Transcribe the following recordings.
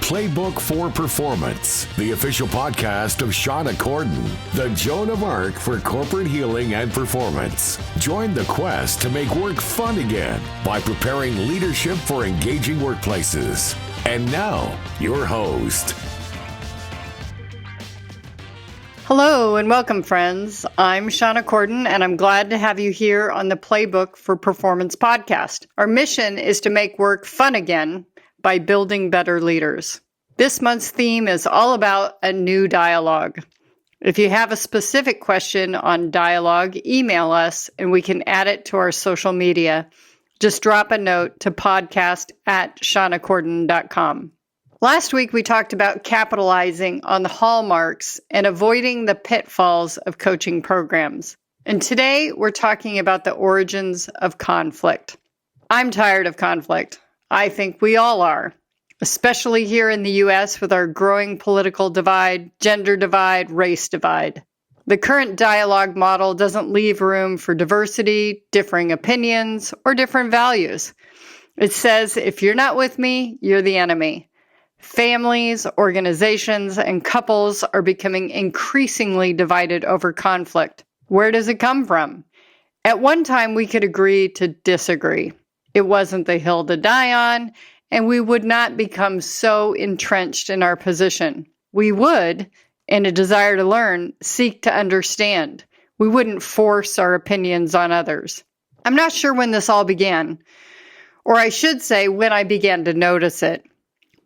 Playbook for Performance, the official podcast of Shauna Corden, the Joan of Arc for corporate healing and performance. Join the quest to make work fun again by preparing leadership for engaging workplaces. And now, your host. Hello and welcome, friends. I'm Shauna Corden, and I'm glad to have you here on the Playbook for Performance podcast. Our mission is to make work fun again by building better leaders. This month's theme is all about a new dialogue. If you have a specific question on dialogue, email us and we can add it to our social media. Just drop a note to podcast@shaunacorden.com. Last week, we talked about capitalizing on the hallmarks and avoiding the pitfalls of coaching programs. And today, we're talking about the origins of conflict. I'm tired of conflict. I think we all are, especially here in the U.S. with our growing political divide, gender divide, race divide. The current dialogue model doesn't leave room for diversity, differing opinions, or different values. It says, if you're not with me, you're the enemy. Families, organizations, and couples are becoming increasingly divided over conflict. Where does it come from? At one time, we could agree to disagree. It wasn't the hill to die on, and we would not become so entrenched in our position. We would, in a desire to learn, seek to understand. We wouldn't force our opinions on others. I'm not sure when this all began, or I should say when I began to notice it.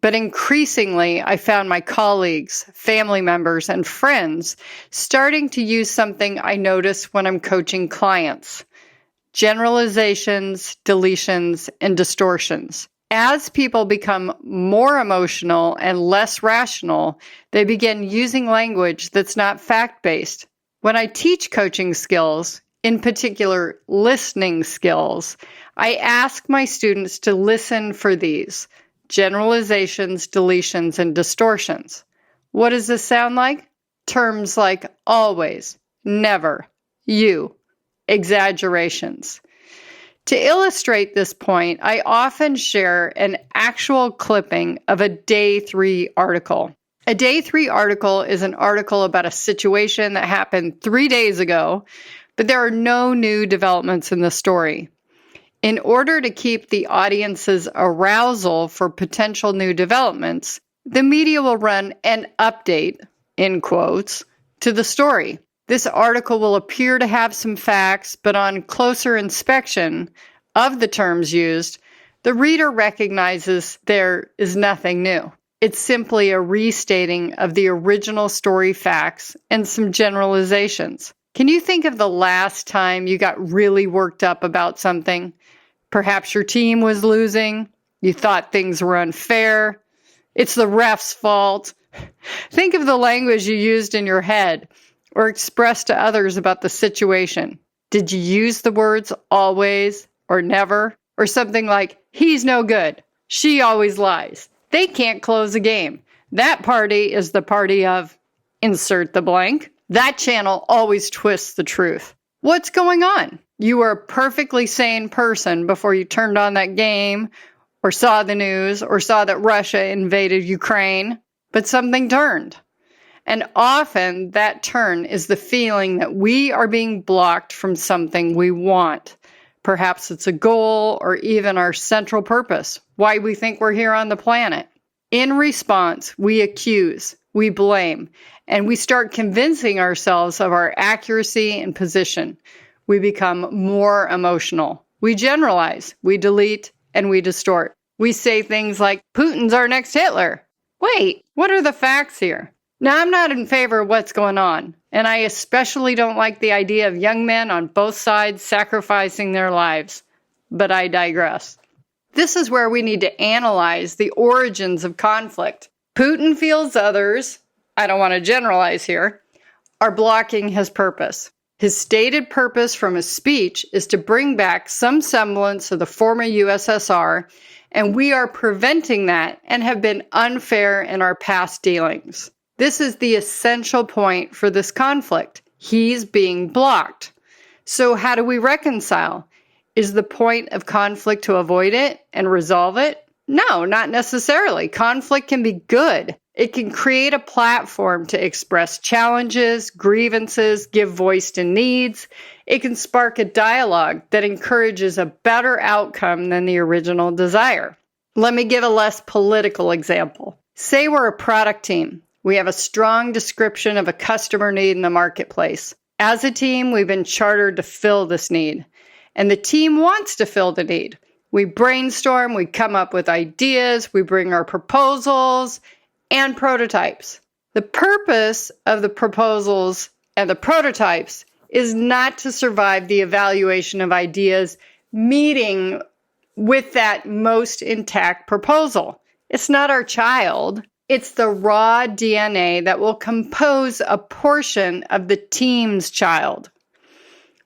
But increasingly, I found my colleagues, family members, and friends starting to use something I notice when I'm coaching clients: generalizations, deletions, and distortions. As people become more emotional and less rational, they begin using language that's not fact-based. When I teach coaching skills, in particular listening skills, I ask my students to listen for these: generalizations, deletions, and distortions. What does this sound like? Terms like always, never, you, exaggerations. To illustrate this point, I often share an actual clipping of a Day 3 article. A Day 3 article is an article about a situation that happened 3 days ago, but there are no new developments in the story. In order to keep the audience's arousal for potential new developments, the media will run an update, in quotes, to the story. This article will appear to have some facts, but on closer inspection of the terms used, the reader recognizes there is nothing new. It's simply a restating of the original story facts and some generalizations. Can you think of the last time you got really worked up about something? Perhaps your team was losing. You thought things were unfair. It's the ref's fault. Think of the language you used in your head or expressed to others about the situation. Did you use the words always or never? Or something like, he's no good. She always lies. They can't close a game. That party is the party of insert the blank. That channel always twists the truth. What's going on? You were a perfectly sane person before you turned on that game or saw the news or saw that Russia invaded Ukraine, but something turned. And often that turn is the feeling that we are being blocked from something we want. Perhaps it's a goal or even our central purpose, why we think we're here on the planet. In response, we accuse, we blame, and we start convincing ourselves of our accuracy and position. We become more emotional. We generalize, we delete, and we distort. We say things like, Putin's our next Hitler. Wait, what are the facts here? Now, I'm not in favor of what's going on, and I especially don't like the idea of young men on both sides sacrificing their lives. But I digress. This is where we need to analyze the origins of conflict. Putin feels others, I don't want to generalize here, are blocking his purpose. His stated purpose from his speech is to bring back some semblance of the former USSR, and we are preventing that and have been unfair in our past dealings. This is the essential point for this conflict. He's being blocked. So how do we reconcile? Is the point of conflict to avoid it and resolve it? No, not necessarily. Conflict can be good. It can create a platform to express challenges, grievances, give voice to needs. It can spark a dialogue that encourages a better outcome than the original desire. Let me give a less political example. Say we're a product team. We have a strong description of a customer need in the marketplace. As a team, we've been chartered to fill this need, and the team wants to fill the need. We brainstorm, we come up with ideas, we bring our proposals and prototypes. The purpose of the proposals and the prototypes is not to survive the evaluation of ideas meeting with that most intact proposal. It's not our child. It's the raw DNA that will compose a portion of the team's child.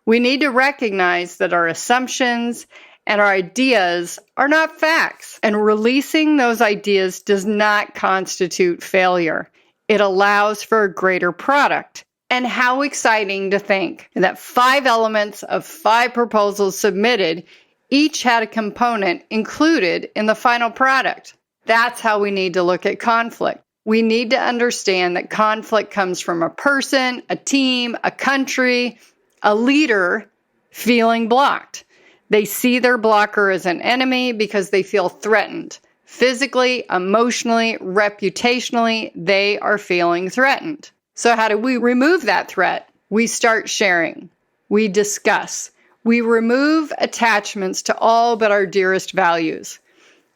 We need to recognize that our assumptions and our ideas are not facts, and releasing those ideas does not constitute failure. It allows for a greater product. And how exciting to think that 5 elements of 5 proposals submitted each had a component included in the final product. That's how we need to look at conflict. We need to understand that conflict comes from a person, a team, a country, a leader feeling blocked. They see their blocker as an enemy because they feel threatened. Physically, emotionally, reputationally, they are feeling threatened. So how do we remove that threat? We start sharing. We discuss. We remove attachments to all but our dearest values.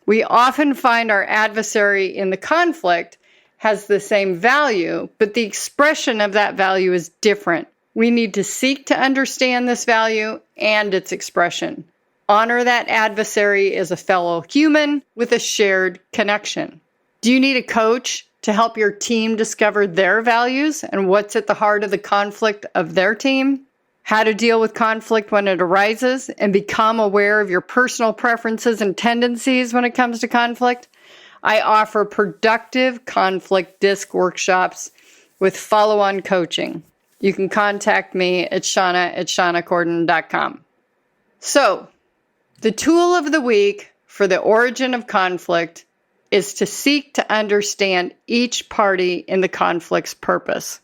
We often find our adversary in the conflict has the same value, but the expression of that value is different. We need to seek to understand this value and its expression. Honor that adversary as a fellow human with a shared connection. Do you need a coach to help your team discover their values and what's at the heart of the conflict of their team? How to deal with conflict when it arises and become aware of your personal preferences and tendencies when it comes to conflict? I offer productive conflict disc workshops with follow-on coaching. You can contact me at shauna@shaunacorden.com. So, the tool of the week for the origin of conflict is to seek to understand each party in the conflict's purpose.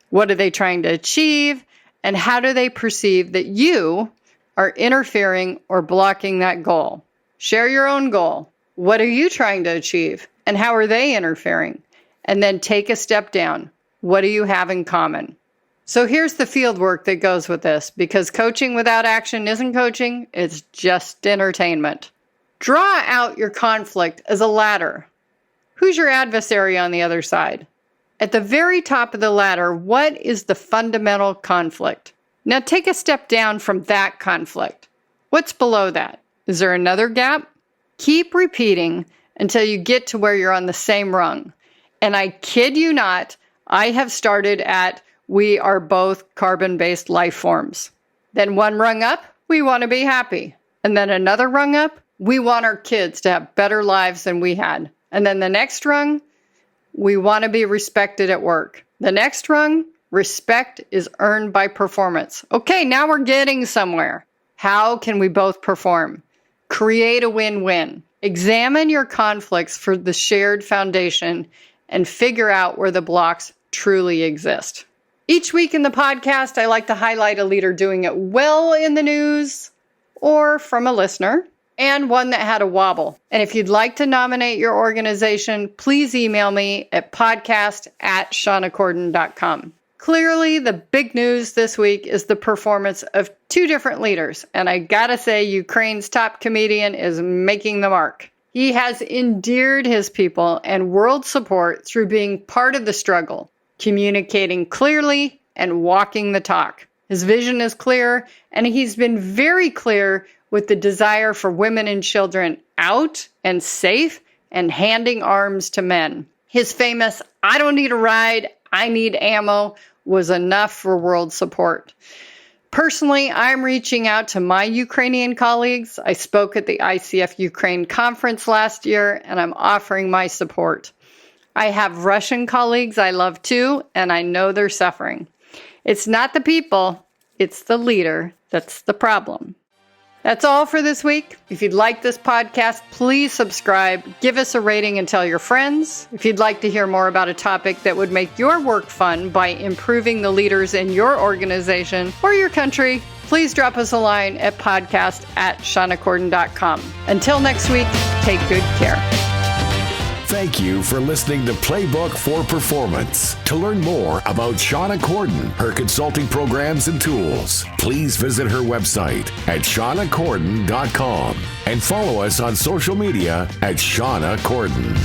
What are they trying to achieve, and how do they perceive that you are interfering or blocking that goal? Share your own goal. What are you trying to achieve, and how are they interfering? And then take a step down. What do you have in common? So here's the field work that goes with this, because coaching without action isn't coaching, it's just entertainment. Draw out your conflict as a ladder. Who's your adversary on the other side? At the very top of the ladder, what is the fundamental conflict? Now take a step down from that conflict. What's below that? Is there another gap? Keep repeating until you get to where you're on the same rung. And I kid you not, I have started at we are both carbon-based life forms. Then one rung up, we want to be happy. And then another rung up, we want our kids to have better lives than we had. And then the next rung, we want to be respected at work. The next rung, respect is earned by performance. Okay, now we're getting somewhere. How can we both perform? Create a win-win. Examine your conflicts for the shared foundation and figure out where the blocks truly exist. Each week in the podcast, I like to highlight a leader doing it well in the news or from a listener, and one that had a wobble. And if you'd like to nominate your organization, please email me at podcast@shaunacorden.com. Clearly, the big news this week is the performance of 2 different leaders. And I gotta say, Ukraine's top comedian is making the mark. He has endeared his people and world support through being part of the struggle, communicating clearly and walking the talk. His vision is clear, and he's been very clear with the desire for women and children out and safe and handing arms to men. His famous, "I don't need a ride, I need ammo," was enough for world support. Personally, I'm reaching out to my Ukrainian colleagues. I spoke at the ICF Ukraine conference last year, and I'm offering my support. I have Russian colleagues I love too, and I know they're suffering. It's not the people, it's the leader that's the problem. That's all for this week. If you'd like this podcast, please subscribe, give us a rating, and tell your friends. If you'd like to hear more about a topic that would make your work fun by improving the leaders in your organization or your country, please drop us a line at podcast@shaunacorden.com. Until next week, take good care. Thank you for listening to Playbook for Performance. To learn more about Shauna Corden, her consulting programs and tools, please visit her website at shaunacorden.com and follow us on social media at Shauna Corden.